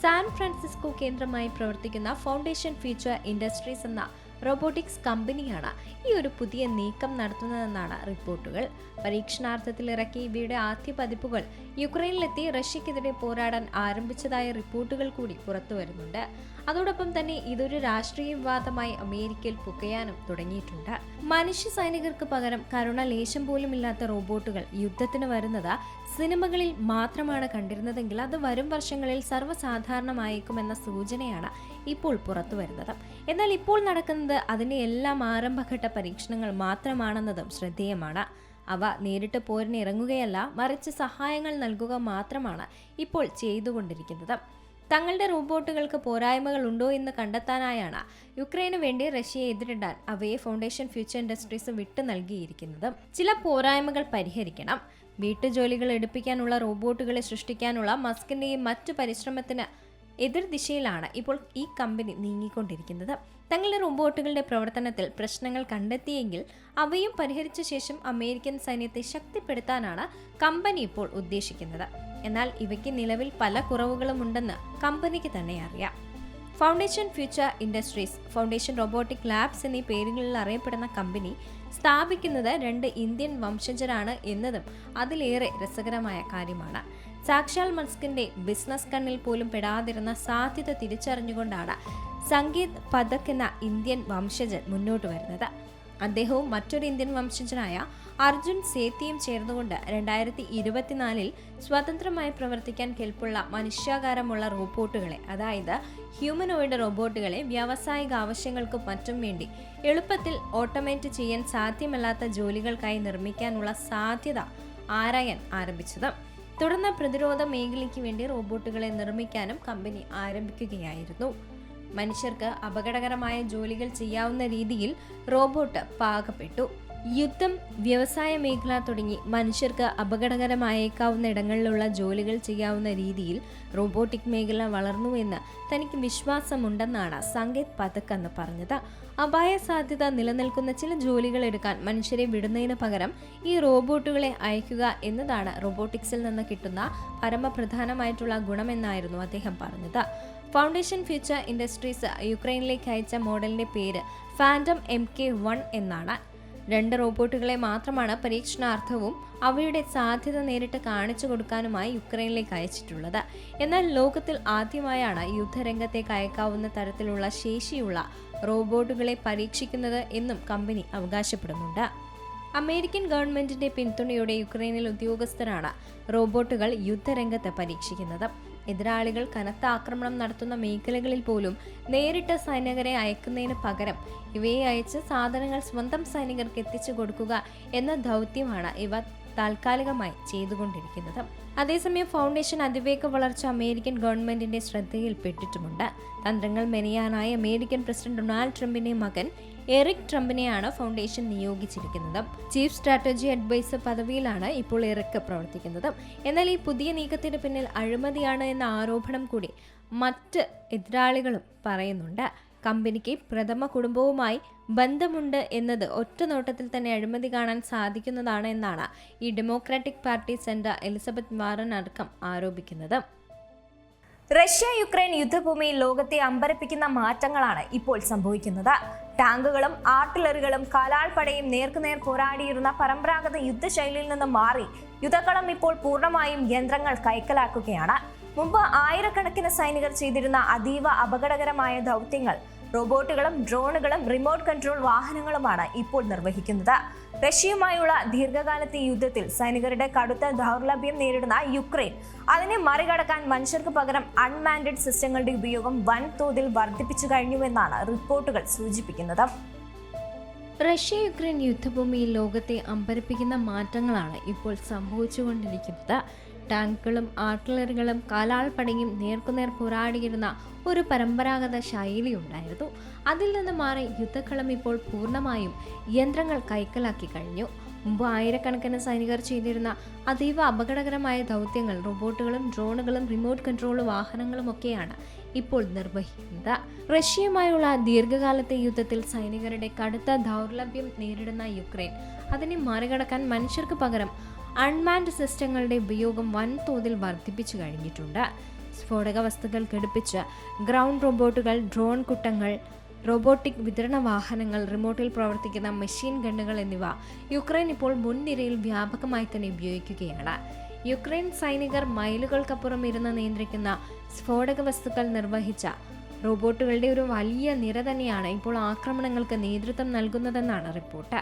Speaker 2: സാൻ ഫ്രാൻസിസ്കോ കേന്ദ്രമായി പ്രവർത്തിക്കുന്ന ഫൗണ്ടേഷൻ ഫ്യൂച്ചർ ഇൻഡസ്ട്രീസ് എന്ന റോബോട്ടിക്സ് കമ്പനിയാണ് ഈ ഒരു പുതിയ നീക്കം നടത്തുന്നതെന്നാണ് റിപ്പോർട്ടുകൾ. പരീക്ഷണാർത്ഥത്തിൽ ഇറക്കിയ ഇവയുടെ ആദ്യ പതിപ്പുകൾ യുക്രൈനിലെത്തി റഷ്യക്കെതിരെ പോരാടാൻ ആരംഭിച്ചതായ റിപ്പോർട്ടുകൾ കൂടി പുറത്തു വരുന്നുണ്ട്. അതോടൊപ്പം തന്നെ ഇതൊരു രാഷ്ട്രീയ വിവാദമായി അമേരിക്കയിൽ പുകയാനും തുടങ്ങിയിട്ടുണ്ട്. മനുഷ്യ സൈനികർക്ക് പകരം കരുണ ലേശം പോലും ഇല്ലാത്ത റോബോട്ടുകൾ യുദ്ധത്തിന് വരുന്നത് സിനിമകളിൽ മാത്രമാണ് കണ്ടിരുന്നതെങ്കിൽ അത് വരും വർഷങ്ങളിൽ സർവ്വസാധാരണമായേക്കുമെന്ന സൂചനയാണ് ഇപ്പോൾ പുറത്തു വരുന്നത്. എന്നാൽ ഇപ്പോൾ നടക്കുന്നത് അതിൻ്റെ എല്ലാം ആരംഭഘട്ട പരീക്ഷണങ്ങൾ മാത്രമാണെന്നതും ശ്രദ്ധേയമാണ്. അവ നേരിട്ട് പോരിന് ഇറങ്ങുകയല്ല, മറിച്ച് സഹായങ്ങൾ നൽകുക മാത്രമാണ് ഇപ്പോൾ ചെയ്തുകൊണ്ടിരിക്കുന്നത്. തങ്ങളുടെ റോബോട്ടുകൾക്ക് പോരായ്മകൾ ഉണ്ടോ എന്ന് കണ്ടെത്താനായാണ് യുക്രൈന് വേണ്ടി റഷ്യയെ എതിരിടാൻ അവയെ ഫൗണ്ടേഷൻ ഫ്യൂച്ചർ ഇൻഡസ്ട്രീസ് വിട്ടു നൽകിയിരിക്കുന്നത്. ചില പോരായ്മകൾ പരിഹരിക്കണം. വീട്ടുജോലികൾ എടുപ്പിക്കാനുള്ള റോബോട്ടുകളെ സൃഷ്ടിക്കാനുള്ള മസ്കിന്റെയും മറ്റു പരിശ്രമത്തിന് എതിർ ദിശയിലാണ് ഇപ്പോൾ ഈ കമ്പനി നീങ്ങിക്കൊണ്ടിരിക്കുന്നത്. തങ്ങളുടെ റോബോട്ടുകളുടെ പ്രവർത്തനത്തിൽ പ്രശ്നങ്ങൾ കണ്ടെത്തിയെങ്കിൽ അവയും പരിഹരിച്ച ശേഷം അമേരിക്കൻ സൈന്യത്തെ ശക്തിപ്പെടുത്താനാണ് കമ്പനി ഇപ്പോൾ ഉദ്ദേശിക്കുന്നത്. എന്നാൽ ഇവയ്ക്ക് നിലവിൽ പല കുറവുകളും ഉണ്ടെന്ന് കമ്പനിക്ക് തന്നെ അറിയാം. Foundation future industries, foundation robotic labs എന്നീ പേരുകളിൽ അറിയപ്പെടുന്ന കമ്പനി സ്ഥാപിക്കുന്നത് 2 ഇന്ത്യൻ വംശജരാണ് എന്നതും അതിലേറെ രസകരമായ കാര്യമാണ്. സാക്ഷാൽ മസ്കിന്റെ ബിസിനസ് കണ്ണിൽ പോലും പെടാതിരുന്ന സാധ്യത തിരിച്ചറിഞ്ഞുകൊണ്ടാണ് സംഗീത് പഥക് എന്ന ഇന്ത്യൻ വംശജൻ മുന്നോട്ട് വരുന്നത്. അദ്ദേഹവും മറ്റൊരു ഇന്ത്യൻ വംശജനായ അർജുൻ സേത്തിയും ചേർന്നുകൊണ്ട് 2024 സ്വതന്ത്രമായി പ്രവർത്തിക്കാൻ കെൽപ്പുള്ള മനുഷ്യാകാരമുള്ള റോബോട്ടുകളെ, അതായത് ഹ്യൂമനോയിഡ് റോബോട്ടുകളെ വ്യാവസായിക ആവശ്യങ്ങൾക്കും മറ്റും വേണ്ടി എളുപ്പത്തിൽ ഓട്ടോമേറ്റ് ചെയ്യാൻ സാധ്യമല്ലാത്ത ജോലികൾക്കായി നിർമ്മിക്കാനുള്ള സാധ്യത ആരായാൻ ആരംഭിച്ചത്. തുടർന്ന് പ്രതിരോധ മേഖലയ്ക്ക് വേണ്ടി റോബോട്ടുകളെ നിർമ്മിക്കാനും കമ്പനി ആരംഭിക്കുകയായിരുന്നു. മനുഷ്യർക്ക് അപകടകരമായ ജോലികൾ ചെയ്യാവുന്ന രീതിയിൽ റോബോട്ട് പാകപ്പെട്ടു. യുദ്ധം, വ്യവസായ മേഖല തുടങ്ങി മനുഷ്യർക്ക് അപകടകരമായേക്കാവുന്ന ഇടങ്ങളിലുള്ള ജോലികൾ ചെയ്യാവുന്ന രീതിയിൽ റോബോട്ടിക് മേഖല വളർന്നുവെന്ന് തനിക്ക് വിശ്വാസമുണ്ടെന്നാണ് സംഗീത് പഥക് എന്ന് പറഞ്ഞത്. അപായ സാധ്യത നിലനിൽക്കുന്ന ചില ജോലികൾ എടുക്കാൻ മനുഷ്യരെ വിടുന്നതിന് പകരം ഈ റോബോട്ടുകളെ അയക്കുക എന്നതാണ് റോബോട്ടിക്സിൽ നിന്ന് കിട്ടുന്ന പരമപ്രധാനമായിട്ടുള്ള ഗുണമെന്നായിരുന്നു അദ്ദേഹം പറഞ്ഞത്. ഫൗണ്ടേഷൻ ഫ്യൂച്ചർ ഇൻഡസ്ട്രീസ് യുക്രൈനിലേക്ക് അയച്ച മോഡലിന്റെ പേര് ഫാൻറ്റം MK1 എന്നാണ്. 2 റോബോട്ടുകളെ മാത്രമാണ് പരീക്ഷണാർത്ഥവും അവയുടെ സാധ്യത നേരിട്ട് കാണിച്ചു കൊടുക്കാനുമായി യുക്രൈനിലേക്ക് അയച്ചിട്ടുള്ളത്. എന്നാൽ ലോകത്തിൽ ആദ്യമായാണ് യുദ്ധരംഗത്തേക്ക് അയക്കാവുന്ന തരത്തിലുള്ള ശേഷിയുള്ള റോബോട്ടുകളെ പരീക്ഷിക്കുന്നത് എന്നും കമ്പനി അവകാശപ്പെടുന്നുണ്ട്. അമേരിക്കൻ ഗവൺമെന്റിന്റെ പിന്തുണയോടെ യുക്രൈനിൽ ഉദ്യോഗസ്ഥരാണ് റോബോട്ടുകൾ യുദ്ധരംഗത്ത് പരീക്ഷിക്കുന്നത്. എതിരാളികൾ കനത്ത ആക്രമണം നടത്തുന്ന മേഖലകളിൽ പോലും നേരിട്ട് സൈനികരെ അയക്കുന്നതിന് പകരം ഇവയെ അയച്ച് സാധനങ്ങൾ സ്വന്തം സൈനികർക്ക് എത്തിച്ചു കൊടുക്കുക എന്ന ദൗത്യമാണ് ഇവ താൽക്കാലികമായി ചെയ്തുകൊണ്ടിരിക്കുന്നത്. അതേസമയം ഫൗണ്ടേഷൻ അതിവേഗ വളർച്ച അമേരിക്കൻ ഗവൺമെന്റിന്റെ ശ്രദ്ധയിൽപ്പെട്ടിട്ടുമുണ്ട്. തന്ത്രങ്ങൾ മെനയാനായി അമേരിക്കൻ പ്രസിഡന്റ് ഡൊണാൾഡ് ട്രംപിന്റെ മകൻ എറിക് ട്രംപിനെയാണ് ഫൗണ്ടേഷൻ നിയോഗിച്ചിരിക്കുന്നത്. ചീഫ് സ്ട്രാറ്റജി അഡ്വൈസർ പദവിയിലാണ് ഇപ്പോൾ എറിക് പ്രവർത്തിക്കുന്നത്. എന്നാൽ ഈ പുതിയ നീക്കത്തിന് പിന്നിൽ അഴിമതിയാണ് എന്ന ആരോപണം കൂടി മറ്റ് എതിരാളികളും പറയുന്നുണ്ട്. കമ്പനിക്ക് പ്രഥമ കുടുംബവുമായി ബന്ധമുണ്ട് എന്നത് ഒറ്റ നോട്ടത്തിൽ തന്നെ അഴിമതി കാണാൻ സാധിക്കുന്നതാണ് എന്നാണ് ഈ democratic party centre Elizabeth Warren അടക്കം ആരോപിക്കുന്നത്.
Speaker 1: റഷ്യ യുക്രൈൻ യുദ്ധഭൂമിയിൽ ലോകത്തെ അമ്പരപ്പിക്കുന്ന മാറ്റങ്ങളാണ് ഇപ്പോൾ സംഭവിക്കുന്നത്. ടാങ്കുകളും ആർട്ടിലറികളും കാലാൾപ്പടയും നേർക്കുനേർ പോരാടിയിരുന്ന പരമ്പരാഗത യുദ്ധശൈലിയിൽ നിന്ന് മാറി യുദ്ധക്കളം ഇപ്പോൾ പൂർണ്ണമായും യന്ത്രങ്ങൾ കൈക്കലാക്കുകയാണ്. മുമ്പ് ആയിരക്കണക്കിന് സൈനികർ ചെയ്തിരുന്ന അതീവ അപകടകരമായ ദൗത്യങ്ങൾ റോബോട്ടുകളും ഡ്രോണുകളും റിമോട്ട് കൺട്രോൾ വാഹനങ്ങളുമാണ് ഇപ്പോൾ നിർവഹിക്കുന്നത്. റഷ്യയുമായുള്ള ദീർഘകാലത്തെ യുദ്ധത്തിൽ സൈനികരുടെ കടുത്ത ദൗർലഭ്യം നേരിടുന്ന യുക്രൈൻ അതിനെ മറികടക്കാൻ മനുഷ്യർക്ക് പകരം അൺമാൻഡ് സിസ്റ്റങ്ങളുടെ ഉപയോഗം വൻതോതിൽ വർദ്ധിപ്പിച്ചു കഴിഞ്ഞുവെന്നാണ് റിപ്പോർട്ടുകൾ സൂചിപ്പിക്കുന്നത്.
Speaker 2: റഷ്യ യുക്രൈൻ യുദ്ധഭൂമിയിൽ ലോകത്തെ അമ്പരപ്പിക്കുന്ന മാറ്റങ്ങളാണ് ഇപ്പോൾ സംഭവിച്ചുകൊണ്ടിരിക്കുന്നത്. ടാങ്കുകളും ആർട്ടിലറികളും കാലാൾപ്പടയും നേർക്കുനേർ പോരാടിയിരുന്ന ഒരു പരമ്പരാഗത ശൈലി ഉണ്ടായിരുന്നു. അതിൽ നിന്ന് മാറി യുദ്ധക്കളം ഇപ്പോൾ പൂർണ്ണമായും യന്ത്രങ്ങൾ കൈക്കലാക്കി കഴിഞ്ഞു. മുമ്പ് ആയിരക്കണക്കിന് സൈനികർ ചെയ്തിരുന്ന അതീവ അപകടകരമായ ദൗത്യങ്ങൾ റോബോട്ടുകളും ഡ്രോണുകളും റിമോട്ട് കൺട്രോൾ വാഹനങ്ങളുമൊക്കെയാണ് ഇപ്പോൾ നിർവഹിക്കുന്നത്. റഷ്യയുമായുള്ള ദീർഘകാലത്തെ യുദ്ധത്തിൽ സൈനികരുടെ കടുത്ത ദൗർലഭ്യം നേരിടുന്ന യുക്രൈൻ അതിനെ മറികടക്കാൻ മനുഷ്യർക്ക് പകരം അൺമാൻഡ് സിസ്റ്റങ്ങളുടെ ഉപയോഗം വൻതോതിൽ വർദ്ധിപ്പിച്ചു കഴിഞ്ഞിട്ടുണ്ട്. സ്ഫോടക വസ്തുക്കൾ ഘടിപ്പിച്ച് ഗ്രൗണ്ട് റോബോട്ടുകൾ, ഡ്രോൺ കൂട്ടങ്ങൾ, റോബോട്ടിക് വിതരണ വാഹനങ്ങൾ, റിമോട്ടിൽ പ്രവർത്തിക്കുന്ന മെഷീൻ ഗണ്ണുകൾ എന്നിവ യുക്രൈൻ ഇപ്പോൾ മുൻനിരയിൽ വ്യാപകമായി തന്നെ ഉപയോഗിക്കുകയാണ്. യുക്രൈൻ സൈനികർ മൈലുകൾക്കപ്പുറം ഇരുന്ന് നിയന്ത്രിക്കുന്ന സ്ഫോടക വസ്തുക്കൾ നിർവഹിച്ച റോബോട്ടുകളുടെ ഒരു വലിയ നിര തന്നെയാണ് ഇപ്പോൾ ആക്രമണങ്ങൾക്ക് നേതൃത്വം നൽകുന്നതെന്നാണ് റിപ്പോർട്ട്.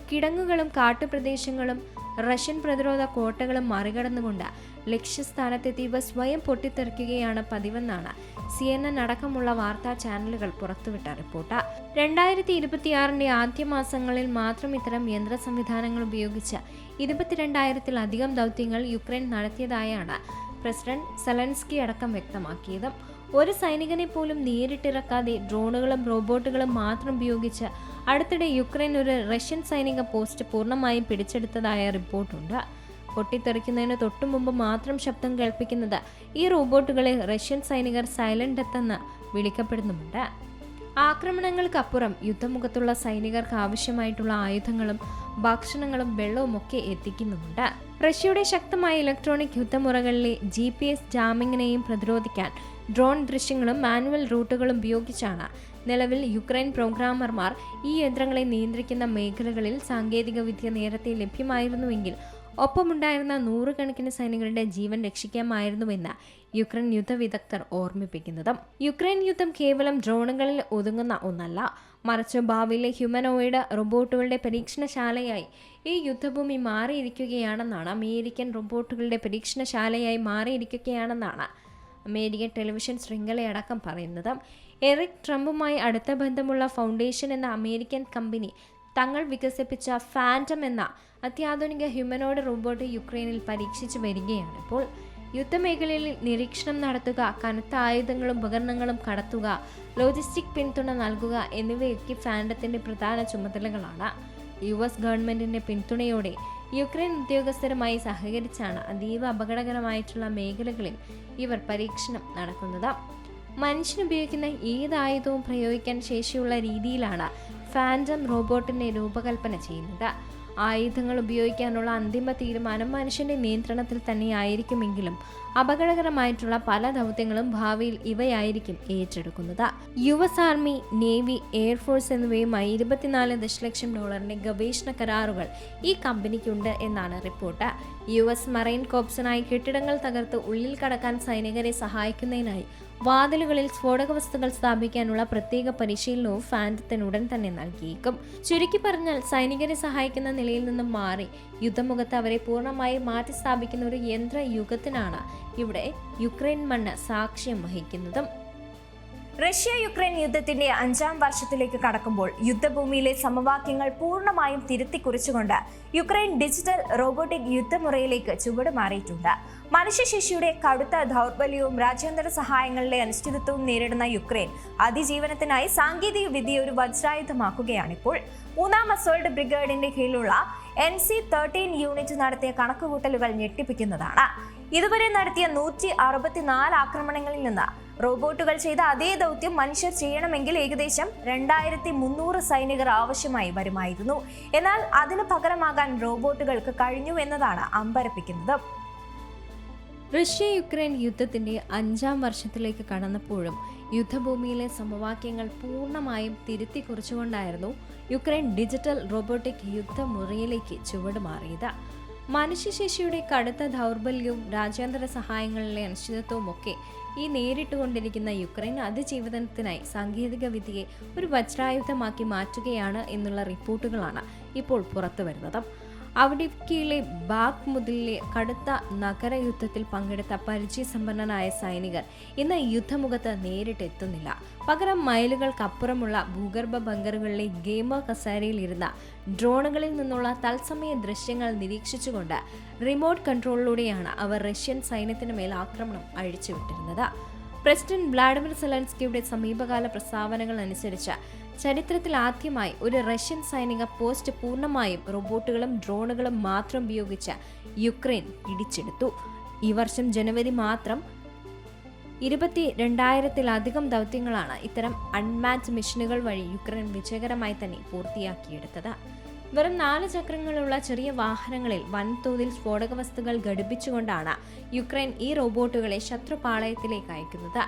Speaker 2: കിടങ്ങുകളും കാട്ടുപ്രദേശങ്ങളും റഷ്യൻ പ്രതിരോധ കോട്ടകളും മറികടന്നുകൊണ്ട് ലക്ഷ്യസ്ഥാനത്തെത്തി ഇവ സ്വയം പൊട്ടിത്തെറിക്കുകയാണ് പതിവെന്നാണ് CNN അടക്കമുള്ള വാർത്താ ചാനലുകൾ പുറത്തുവിട്ട റിപ്പോർട്ട്. 2026 ആദ്യ മാസങ്ങളിൽ മാത്രം ഇത്തരം യന്ത്ര സംവിധാനങ്ങൾ ഉപയോഗിച്ച് 22,000-ലധികം ദൗത്യങ്ങൾ യുക്രൈൻ നടത്തിയതായാണ് പ്രസിഡന്റ് സെലൻസ്കി അടക്കം വ്യക്തമാക്കിയത്. ഒരു സൈനികനെ പോലും നേരിട്ടിറക്കാതെ ഡ്രോണുകളും റോബോട്ടുകളും മാത്രം ഉപയോഗിച്ച് അടുത്തിടെ യുക്രൈൻ ഒരു റഷ്യൻ സൈനിക പോസ്റ്റ് പൂർണ്ണമായും പിടിച്ചെടുത്തതായ റിപ്പോർട്ടുണ്ട്. പൊട്ടിത്തെറിക്കുന്നതിന് തൊട്ടു മുമ്പ് മാത്രം ശബ്ദം കേൾപ്പിക്കുന്നത് ഈ റോബോട്ടുകളെ റഷ്യൻ സൈനികർ സൈലന്റ് ഡെത്ത് എന്ന് വിളിക്കപ്പെടുന്നുമുണ്ട്. ആക്രമണങ്ങൾക്കപ്പുറം യുദ്ധമുഖത്തുള്ള സൈനികർക്ക് ആവശ്യമായിട്ടുള്ള ആയുധങ്ങളും ഭക്ഷണങ്ങളും വെള്ളവും ഒക്കെ എത്തിക്കുന്നുമുണ്ട്. റഷ്യയുടെ ശക്തമായ ഇലക്ട്രോണിക് യുദ്ധമുറകളിലെ GPS ജാമിങ്ങിനെയും പ്രതിരോധിക്കാൻ ഡ്രോൺ ദൃശ്യങ്ങളും മാനുവൽ റൂട്ടുകളും ഉപയോഗിച്ചാണ് നിലവിൽ യുക്രൈൻ പ്രോഗ്രാമർമാർ ഈ യന്ത്രങ്ങളെ നിയന്ത്രിക്കുന്ന മേഖലകളിൽ സാങ്കേതികവിദ്യ നേരത്തെ ലഭ്യമായിരുന്നുവെങ്കിൽ ഒപ്പമുണ്ടായിരുന്ന നൂറുകണക്കിന് സൈനികരുടെ ജീവൻ രക്ഷിക്കാമായിരുന്നുവെന്ന് യുക്രൈൻ യുദ്ധ വിദഗ്ധർ ഓർമ്മിപ്പിക്കുന്നതും. യുക്രൈൻ യുദ്ധം കേവലം ഡ്രോണുകളിൽ ഒതുങ്ങുന്ന ഒന്നല്ല, മറിച്ച് ഭാവിയിലെ ഹ്യൂമനോയിഡ് റോബോട്ടുകളുടെ പരീക്ഷണശാലയായി ഈ യുദ്ധഭൂമി മാറിയിരിക്കുകയാണെന്നാണ് അമേരിക്കൻ ടെലിവിഷൻ ശൃംഖലയടക്കം പറയുന്നത്. എറിക് ട്രംപുമായി അടുത്ത ബന്ധമുള്ള ഫൗണ്ടേഷൻ എന്ന അമേരിക്കൻ കമ്പനി തങ്ങൾ വികസിപ്പിച്ച ഫാൻറ്റം എന്ന അത്യാധുനിക ഹ്യൂമനോയിഡ് റോബോട്ട് യുക്രൈനിൽ പരീക്ഷിച്ചു വരികയാണിപ്പോൾ. യുദ്ധമേഖലയിൽ നിരീക്ഷണം നടത്തുക, കനത്ത ആയുധങ്ങളും ഉപകരണങ്ങളും കടത്തുക, ലോജിസ്റ്റിക് പിന്തുണ നൽകുക എന്നിവയൊക്കെ ഫാൻറ്റത്തിന്റെ പ്രധാന ചുമതലകളാണ്. US ഗവൺമെന്റിന്റെ പിന്തുണയോടെ യുക്രൈൻ ഉദ്യോഗസ്ഥരുമായി സഹകരിച്ചാണ് അതീവ അപകടകരമായിട്ടുള്ള മേഖലകളിൽ ഇവർ പരീക്ഷണം നടക്കുന്നത്. മനുഷ്യനുപയോഗിക്കുന്ന ഏത് ആയുധവും പ്രയോഗിക്കാൻ ശേഷിയുള്ള രീതിയിലാണ് ഫാൻറ്റം റോബോട്ടിനെ രൂപകൽപ്പന ചെയ്യുന്നത്. ആയുധങ്ങൾ ഉപയോഗിക്കാനുള്ള അന്തിമ തീരുമാനം മനുഷ്യന്റെ നിയന്ത്രണത്തിൽ തന്നെയായിരിക്കുമെങ്കിലും അപകടകരമായിട്ടുള്ള പല ദൗത്യങ്ങളും ഭാവിയിൽ ഇവയായിരിക്കും ഏറ്റെടുക്കുന്നത്. US ആർമി, നേവി, എയർഫോഴ്സ് എന്നിവയുമായി $24 ദശലക്ഷം ഗവേഷണ കരാറുകൾ ഈ കമ്പനിക്കുണ്ട് എന്നാണ് റിപ്പോർട്ട്. US മറൈൻ കോർപ്സിനായി കെട്ടിടങ്ങൾ തകർത്ത് ഉള്ളിൽ കടക്കാൻ സൈനികരെ സഹായിക്കുന്നതിനായി വാതിലുകളിൽ സ്ഫോടക വസ്തുക്കൾ സ്ഥാപിക്കാനുള്ള പ്രത്യേക പരിശീലനവും ഫാൻറ്റത്തിന് ഉടൻ തന്നെ നൽകിയേക്കും. ചുരുക്കി പറഞ്ഞാൽ സൈനികരെ സഹായിക്കുന്ന നിലയിൽ നിന്നും മാറി യുദ്ധമുഖത്ത് അവരെ പൂർണ്ണമായി മാറ്റി സ്ഥാപിക്കുന്ന ഒരു യന്ത്രയുഗത്തിനാണ് ഇവിടെ യുക്രൈൻ മണ്ണ് സാക്ഷ്യം വഹിക്കുന്നതും.
Speaker 1: റഷ്യ യുക്രൈൻ യുദ്ധത്തിന്റെ 5ാം വർഷത്തിലേക്ക് കടക്കുമ്പോൾ യുദ്ധഭൂമിയിലെ സമവാക്യങ്ങൾ പൂർണ്ണമായും തിരുത്തിക്കുറിച്ചുകൊണ്ട് യുക്രൈൻ ഡിജിറ്റൽ റോബോട്ടിക് യുദ്ധമുറയിലേക്ക് ചുവടുമാറിയിട്ടുണ്ട്. മനുഷ്യശേഷിയുടെ കടുത്ത ദൗർബല്യവും രാജ്യാന്തര സഹായങ്ങളുടെ അനിശ്ചിതത്വവും നേരിടുന്ന യുക്രൈൻ അതിജീവനത്തിനായി സാങ്കേതിക വിദ്യ ഒരു വജ്രായുധമാക്കുകയാണിപ്പോൾ. 3ാം അസോൾട്ട് ബ്രിഗേഡിന്റെ കീഴിലുള്ള NC-13 യൂണിറ്റ് നടത്തിയ കണക്കുകൂട്ടലുകൾ ഞെട്ടിപ്പിക്കുന്നതാണ്. ഇതുവരെ നടത്തിയ 164 ആക്രമണങ്ങളിൽ നിന്ന് റോബോട്ടുകൾ ചെയ്ത അതേ ദൗത്യം മനുഷ്യർ ചെയ്യണമെങ്കിൽ ഏകദേശം 2300 സൈനികർ ആവശ്യമായി വരുമായിരുന്നു. എന്നാൽ അതിന് പകരമാകാൻ റോബോട്ടുകൾക്ക് കഴിഞ്ഞു എന്നതാണ് അമ്പരപ്പിക്കുന്നത്.
Speaker 2: റഷ്യ യുക്രൈൻ യുദ്ധത്തിന്റെ 5ാം വർഷത്തിലേക്ക് കടന്നപ്പോഴും യുദ്ധഭൂമിയിലെ സമവാക്യങ്ങൾ പൂർണ്ണമായും തിരുത്തി കുറിച്ചുകൊണ്ടായിരുന്നു യുക്രൈൻ ഡിജിറ്റൽ റോബോട്ടിക് യുദ്ധമുറയിലേക്ക് ചുവടുമാറിയത്. മനുഷ്യശേഷിയുടെ കടുത്ത ദൗർബല്യവും രാജ്യാന്തര സഹായങ്ങളിലെ അനിശ്ചിതത്വവും ഒക്കെ ഈ നേരിട്ടുകൊണ്ടിരിക്കുന്ന യുക്രൈൻ അതിജീവനത്തിനായി സാങ്കേതിക വിദ്യയെ ഒരു വജ്രായുധമാക്കി മാറ്റുകയാണ് എന്നുള്ള റിപ്പോർട്ടുകളാണ് ഇപ്പോൾ പുറത്തു വരുന്നത്. അവഡിവ്കിയിലെ ബാഖ്മുദിലെ കടുത്ത നഗരയുദ്ധത്തിൽ പങ്കെടുത്ത പരിചയസമ്പന്നനായ സൈനികർ ഇന്ന് യുദ്ധമുഖത്ത് നേരിട്ടെത്തുന്നില്ല. പകരം മൈലുകൾക്കപ്പുറമുള്ള ഭൂഗർഭ ബങ്കറുകളിലെ ഗെയിമർ കസേരയിൽ ഇരുന്ന ഡ്രോണുകളിൽ നിന്നുള്ള തത്സമയ ദൃശ്യങ്ങൾ നിരീക്ഷിച്ചുകൊണ്ട് റിമോട്ട് കൺട്രോളിലൂടെയാണ് അവർ റഷ്യൻ സൈന്യത്തിന് മേൽ ആക്രമണം അഴിച്ചുവിട്ടിരുന്നത്. പ്രസിഡന്റ് വ്ളാഡിമിർ സെലൻസ്കിയുടെ സമീപകാല പ്രസ്താവനകൾ അനുസരിച്ച് ചരിത്രത്തിൽ ആദ്യമായി ഒരു റഷ്യൻ സൈനിക പോസ്റ്റ് പൂർണ്ണമായും റോബോട്ടുകളും ഡ്രോണുകളും മാത്രം ഉപയോഗിച്ച് യുക്രൈൻ പിടിച്ചെടുത്തു. ഈ വർഷം ജനുവരി മാത്രം 22,000-ത്തിലധികം ദൗത്യങ്ങളാണ് ഇത്തരം അൺമാച്ച്ഡ് മിഷനുകൾ വഴി യുക്രൈൻ വിജയകരമായി തന്നെ പൂർത്തിയാക്കിയെടുത്തത്. വെറും 4 ചക്രങ്ങളുള്ള ചെറിയ വാഹനങ്ങളിൽ വൻതോതിൽ സ്ഫോടക വസ്തുക്കൾ ഘടിപ്പിച്ചുകൊണ്ടാണ് യുക്രൈൻ ഈ റോബോട്ടുകളെ ശത്രുപാളയത്തിലേക്ക് അയക്കുന്നത്.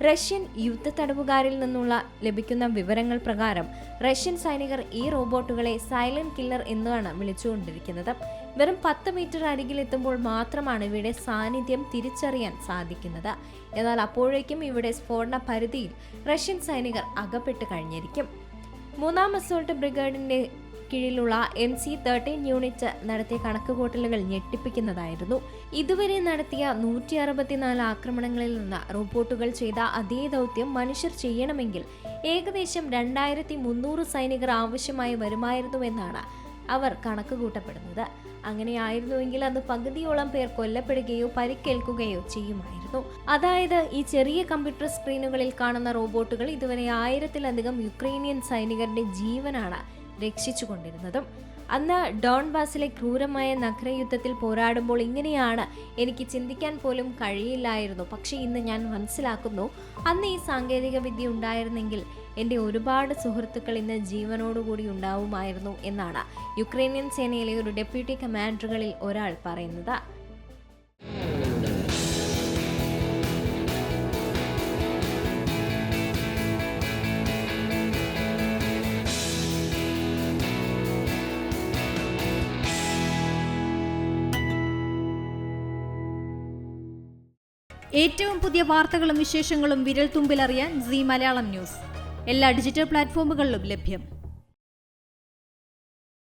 Speaker 2: റഷ്യൻ യുദ്ധ തടവുകാരിൽ നിന്നുള്ള ലഭിക്കുന്ന വിവരങ്ങൾ പ്രകാരം റഷ്യൻ സൈനികർ ഈ റോബോട്ടുകളെ സൈലന്റ് കില്ലർ എന്നാണ് വിളിച്ചുകൊണ്ടിരിക്കുന്നത്. വെറും 10 മീറ്റർ അരികിലെത്തുമ്പോൾ മാത്രമാണ് ഇവയുടെ സാന്നിധ്യം തിരിച്ചറിയാൻ സാധിക്കുന്നത്. എന്നാൽ അപ്പോഴേക്കും ഇവിടെ സ്ഫോടന പരിധിയിൽ റഷ്യൻ സൈനികർ അകപ്പെട്ട് കഴിഞ്ഞിരിക്കും. 3ാം അസോൾട്ട് ബ്രിഗേഡിന്റെ കീഴിലുള്ള NC-13 യൂണിറ്റ് നടത്തിയ കണക്കുകൂട്ടലുകൾ ഞെട്ടിപ്പിക്കുന്നതായിരുന്നു. ഇതുവരെ നടത്തിയ 164 ആക്രമണങ്ങളിൽ നിന്ന് റോബോട്ടുകൾ ചെയ്ത അതേ ദൗത്യം മനുഷ്യർ ചെയ്യണമെങ്കിൽ ഏകദേശം 2300 സൈനികർ ആവശ്യമായി വരുമായിരുന്നുവെന്നാണ് അവർ കണക്കുകൂട്ടപ്പെടുന്നത്. അങ്ങനെയായിരുന്നുവെങ്കിൽ അത് പകുതിയോളം പേർ കൊല്ലപ്പെടുകയോ പരിക്കേൽക്കുകയോ ചെയ്യുമായിരുന്നു. അതായത് ഈ ചെറിയ കമ്പ്യൂട്ടർ സ്ക്രീനുകളിൽ കാണുന്ന റോബോട്ടുകൾ ഇതുവരെ 1000-ത്തിലധികം യുക്രൈനിയൻ സൈനികരുടെ ജീവനാണ് രക്ഷിച്ചുകൊണ്ടിരുന്നതും. അന്ന് ഡോൺബാസിലെ ക്രൂരമായ നഗരയുദ്ധത്തിൽ പോരാടുമ്പോൾ ഇങ്ങനെയാണ് എനിക്ക് ചിന്തിക്കാൻ പോലും കഴിയില്ലായിരുന്നു. പക്ഷേ ഇന്ന് ഞാൻ മനസ്സിലാക്കുന്നു, അന്ന് ഈ സാങ്കേതിക വിദ്യ ഉണ്ടായിരുന്നെങ്കിൽ എൻ്റെ ഒരുപാട് സുഹൃത്തുക്കൾ ഇന്ന് ജീവനോടുകൂടി ഉണ്ടാവുമായിരുന്നു എന്നാണ് യുക്രൈനിയൻ സേനയിലെ ഒരു ഡെപ്യൂട്ടി കമാൻഡറുകളിൽ ഒരാൾ പറയുന്നത്.
Speaker 3: ഏറ്റവും പുതിയ വാർത്തകളും വിശേഷങ്ങളും വിരൽ തുമ്പിലറിയാൻ സീ മലയാളം ന്യൂസ് എല്ലാ ഡിജിറ്റൽ പ്ലാറ്റ്ഫോമുകളിലും ലഭ്യം.